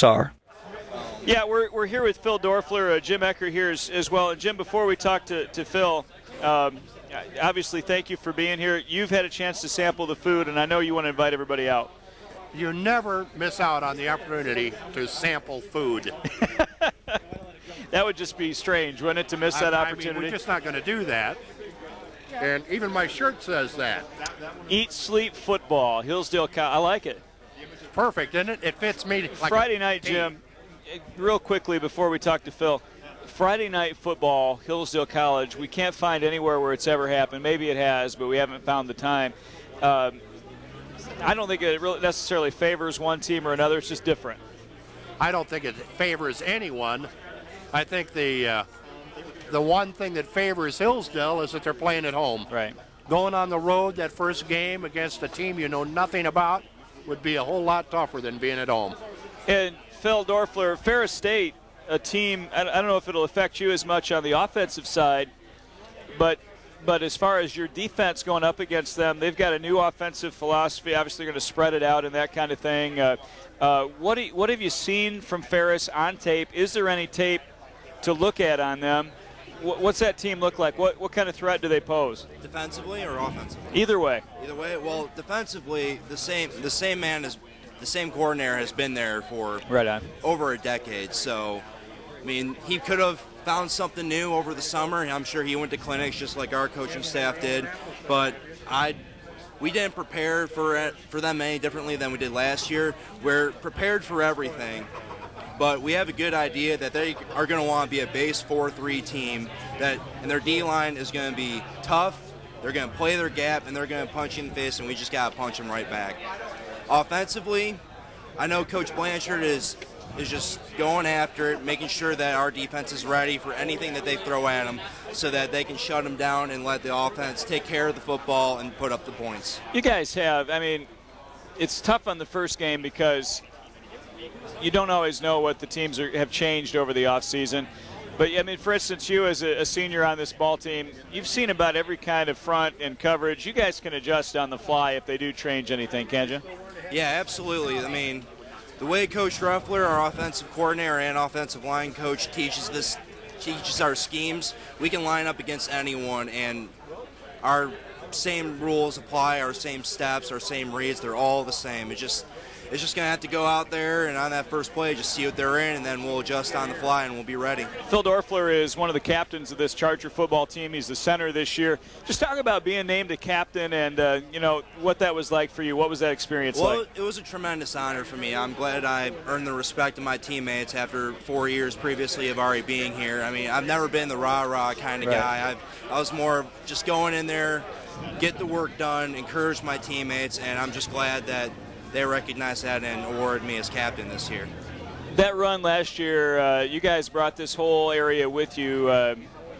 are. Yeah, we're here with Phil Doerfler, Jim Ecker here as well. And Jim, before we talk to Phil, obviously thank you for being here. You've had a chance to sample the food, and I know you want to invite everybody out. You never miss out on the opportunity to sample food. That would just be strange, wouldn't it, to miss that opportunity? I mean, we're just not going to do that. And even my shirt says that. Eat, sleep, football, Hillsdale. I like it. It's perfect, isn't it? It fits me like Friday night, Jim, real quickly before we talk to Phil. Friday night football, Hillsdale College, we can't find anywhere where it's ever happened. Maybe it has, but we haven't found the time. I don't think it really necessarily favors one team or another. It's just different. I don't think it favors anyone. I think the one thing that favors Hillsdale is that they're playing at home. Right. Going on the road, that first game against a team you know nothing about would be a whole lot tougher than being at home. And Phil Doerfler, Ferris State, a team, I don't know if it'll affect you as much on the offensive side, but as far as your defense going up against them, they've got a new offensive philosophy. Obviously, they're going to spread it out and that kind of thing. What have you seen from Ferris on tape? Is there any tape to look at on them? What's that team look like? What kind of threat do they pose? Defensively or offensively? Either way. Either way. Well, defensively, the same coordinator has been there for over a decade. So, I mean, he could have found something new over the summer. I'm sure he went to clinics just like our coaching staff did. But we didn't prepare for them any differently than we did last year. We're prepared for everything. But we have a good idea that they are going to want to be a base 4-3 team, and their D-line is going to be tough, they're going to play their gap, and they're going to punch you in the face, and we just got to punch them right back. Offensively, I know Coach Blanchard is just going after it, making sure that our defense is ready for anything that they throw at them so that they can shut them down and let the offense take care of the football and put up the points. You guys have, I mean, it's tough on the first game because you don't always know what the teams have changed over the offseason. But, I mean, for instance, you as a senior on this ball team, you've seen about every kind of front and coverage. You guys can adjust on the fly if they do change anything, can't you? Yeah, absolutely. I mean, the way Coach Doerfler, our offensive coordinator and offensive line coach, teaches our schemes, we can line up against anyone, and our same rules apply, our same steps, our same reads, they're all the same. It's just going to have to go out there and on that first play just see what they're in, and then we'll adjust on the fly and we'll be ready. Phil Doerfler is one of the captains of this Charger football team. He's the center this year. Just talk about being named a captain and, what that was like for you. What was that experience like? Well, it was a tremendous honor for me. I'm glad I earned the respect of my teammates after 4 years previously of already being here. I mean, I've never been the rah-rah kind of guy. I was more just going in there, get the work done, encourage my teammates, and I'm just glad that they recognized that and awarded me as captain this year. That run last year, you guys brought this whole area with you.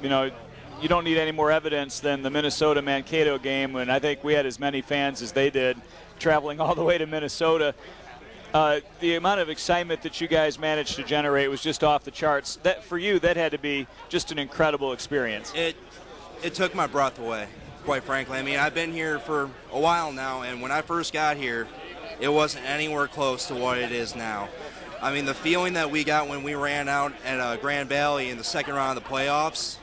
You don't need any more evidence than the Minnesota-Mankato game, when I think we had as many fans as they did, traveling all the way to Minnesota. The amount of excitement that you guys managed to generate was just off the charts. That, for you, that had to be just an incredible experience. It took my breath away, quite frankly. I mean, I've been here for a while now, and when I first got here, it wasn't anywhere close to what it is now. I mean, the feeling that we got when we ran out at Grand Valley in the second round of the playoffs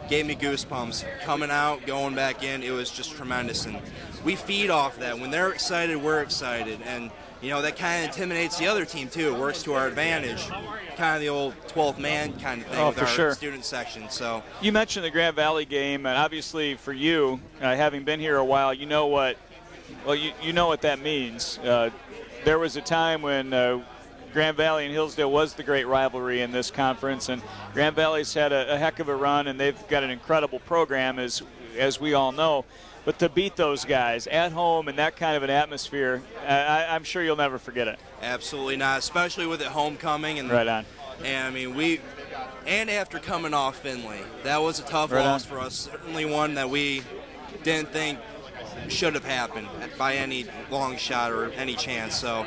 gave me goosebumps. Coming out, going back in, it was just tremendous. And we feed off that. When they're excited, we're excited. And, that kind of intimidates the other team, too. It works to our advantage. Kind of the old 12th man kind of thing with our student section. So you mentioned the Grand Valley game, and obviously for you, having been here a while, you know what that means. There was a time when Grand Valley and Hillsdale was the great rivalry in this conference, and Grand Valley's had a heck of a run, and they've got an incredible program, as we all know. But to beat those guys at home in that kind of an atmosphere, I'm sure you'll never forget it. Absolutely not, especially with it homecoming. And, right on. And, I mean, and after coming off Finley, that was a tough loss for us, certainly one that we didn't think should have happened by any long shot or any chance. So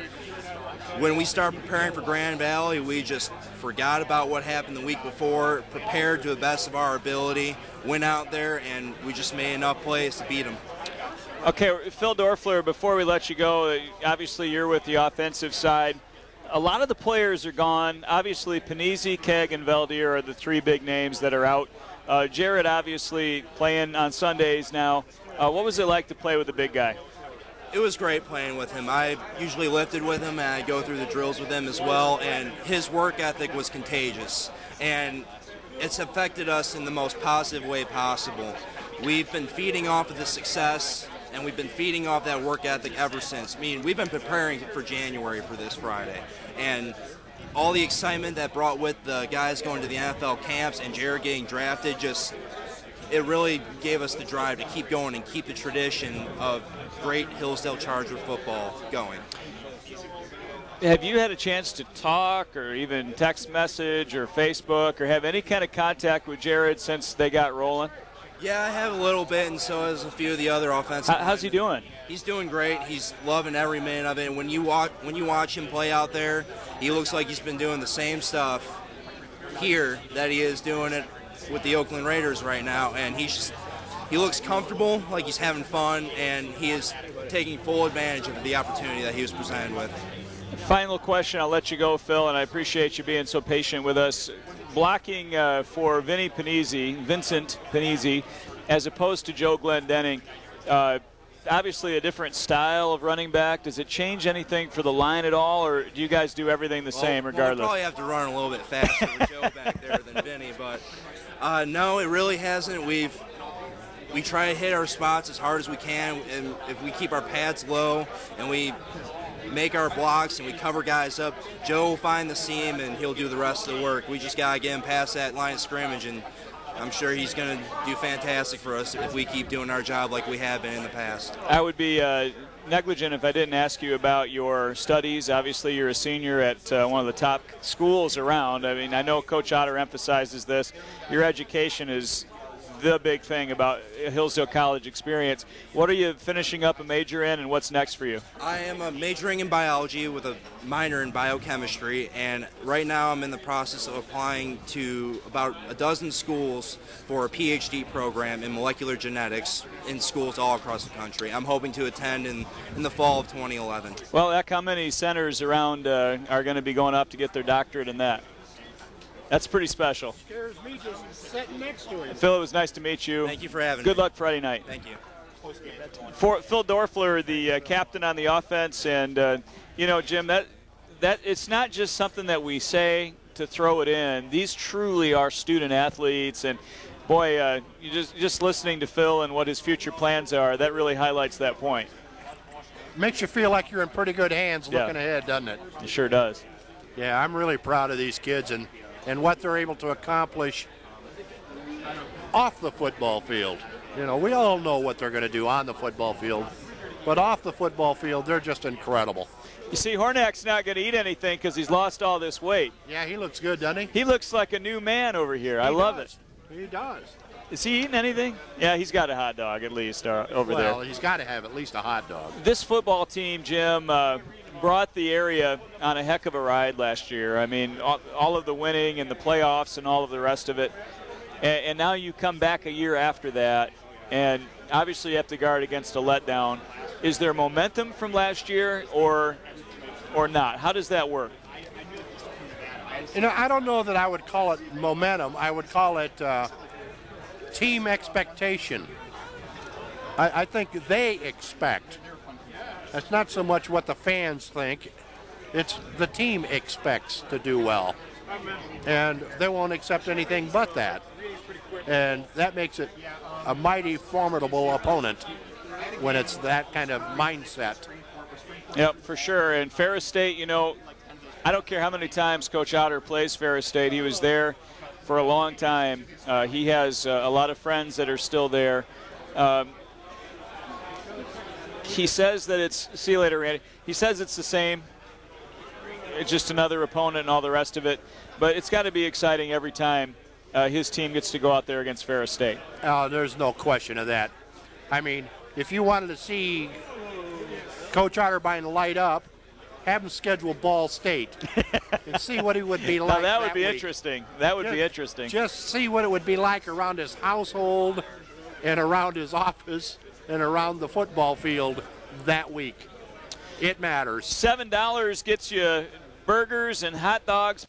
when we started preparing for Grand Valley, we just forgot about what happened the week before, prepared to the best of our ability, went out there, and we just made enough plays to beat them. Okay, Phil Doerfler, before we let you go, obviously you're with the offensive side. a lot of the players are gone. Obviously, Panizzi, Keg, and Valdir are the three big names that are out. Jared obviously playing on Sundays now. What was it like to play with the big guy? It was great playing with him. I usually lifted with him, and I go through the drills with him as well, and his work ethic was contagious, and it's affected us in the most positive way possible. We've been feeding off of the success, and we've been feeding off that work ethic ever since. I mean, we've been preparing for January for this Friday, and all the excitement that brought with the guys going to the NFL camps and Jared getting drafted, it really gave us the drive to keep going and keep the tradition of great Hillsdale Charger football going. Have you had a chance to talk or even text message or Facebook or have any kind of contact with Jared since they got rolling? Yeah, I have a little bit, and so has a few of the other offensive How's he doing? He's doing great. He's loving every minute of it. And when you watch him play out there, he looks like he's been doing the same stuff here that he is doing it with the Oakland Raiders right now. And he looks comfortable, like he's having fun, and he is taking full advantage of the opportunity that he was presented with. Final question, I'll let you go, Phil, and I appreciate you being so patient with us. Blocking for Vincent Panizzi, as opposed to Joe Glendenning, obviously a different style of running back. Does it change anything for the line at all, or do you guys do everything the same regardless? We'll probably have to run a little bit faster with Joe back there than Vinny, but no, it really hasn't. We try to hit our spots as hard as we can, and if we keep our pads low and we make our blocks and we cover guys up, Joe will find the seam and he'll do the rest of the work. We just got to get him past that line of scrimmage, and I'm sure he's going to do fantastic for us if we keep doing our job like we have been in the past. I would be negligent if I didn't ask you about your studies. Obviously, you're a senior at one of the top schools around. I mean, I know Coach Otter emphasizes this. Your education is the big thing about a Hillsdale College experience. What are you finishing up a major in, and what's next for you? I am majoring in biology with a minor in biochemistry, and right now I'm in the process of applying to about a dozen schools for a PhD program in molecular genetics in schools all across the country. I'm hoping to attend in the fall of 2011. Well, how many centers around are going to be going up to get their doctorate in that? That's pretty special. Scares me just sitting next to him. Phil, it was nice to meet you. Thank you for having me. Good luck Friday night. Thank you. For Phil Doerfler, the captain on the offense, and Jim, that it's not just something that we say to throw it in. These truly are student athletes, and boy, you just listening to Phil and what his future plans are, that really highlights that point. Makes you feel like you're in pretty good hands looking ahead, doesn't it? It sure does. Yeah, I'm really proud of these kids and what they're able to accomplish off the football field. You know, we all know what they're going to do on the football field, but off the football field, they're just incredible. You see, Hornak's not going to eat anything because he's lost all this weight. Yeah, he looks good, doesn't he? He looks like a new man over here. I love it. He does. Is he eating anything? Yeah, he's got a hot dog at least over there. Well, he's got to have at least a hot dog. This football team, Jim, brought the area on a heck of a ride last year. I mean, all of the winning and the playoffs and all of the rest of it. And now you come back a year after that, and obviously you have to guard against a letdown. Is there momentum from last year or not? How does that work? You know, I don't know that I would call it momentum. I would call it team expectation. I think they expect. That's not so much what the fans think. It's the team expects to do well. And they won't accept anything but that. And that makes it a mighty formidable opponent when it's that kind of mindset. Yep, for sure. And Ferris State, you know, I don't care how many times Coach Otter plays Ferris State. He was there for a long time. He has a lot of friends that are still there. He says that it's, see you later, Randy. He says it's the same. It's just another opponent and all the rest of it. But it's got to be exciting every time his team gets to go out there against Ferris State. There's no question of that. I mean, if you wanted to see Coach Otterbein light up, have him schedule Ball State and see what he would be like. Now that would be week. Interesting. That would be interesting. Just see what it would be like around his household and around his office and around the football field that week. It matters. $7 gets you burgers and hot dogs